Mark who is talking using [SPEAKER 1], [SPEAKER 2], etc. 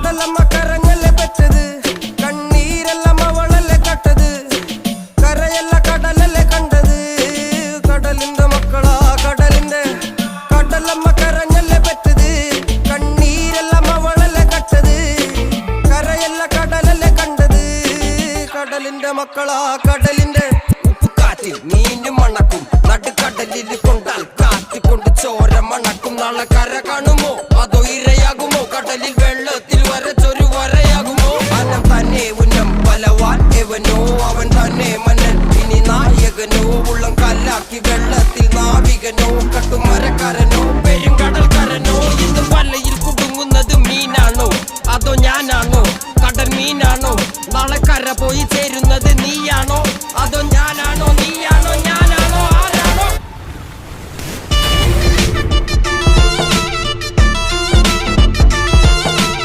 [SPEAKER 1] കടലമ്മ കരഞ്ഞല്ലേ പെറ്റത്, കണ്ണീരെല്ലാം അവളല്ലേ കട്ടത്, കരയല്ല കടലല്ലേ കണ്ടത്. കടലിന്റെ മക്കളാ കടലിന്റെ, കടലമ്മ കരഞ്ഞല്ലേ പെറ്റത്, കണ്ണീരെല്ലാം അവളല്ലേ കട്ടത്, കരയല്ല കടലല്ലേ കണ്ടത്. കടലിന്റെ മക്കളാ കടലിന്റെ. ഉപ്പുകാറ്റിൽ മീനും മണക്കും, നടുക്കടലിൽ കൊണ്ടാൽ കാറ്റ് കൊണ്ട് ചോര മണക്കും. നാളെ കര കാണുമോ അതോ ഇരയാകുമോ, കടലിൽ വെള്ളത്തിൽ വരച്ചൊരു വരയാകുമോ. അനം തന്നെ ഉന്നം ബലവാൻ എവനോ, അവൻ തന്നെ മന്നൻ ഇനി നായകനോ. ഉള്ളം കല്ലാക്കി വെള്ളത്തിൽ നാവികനോ.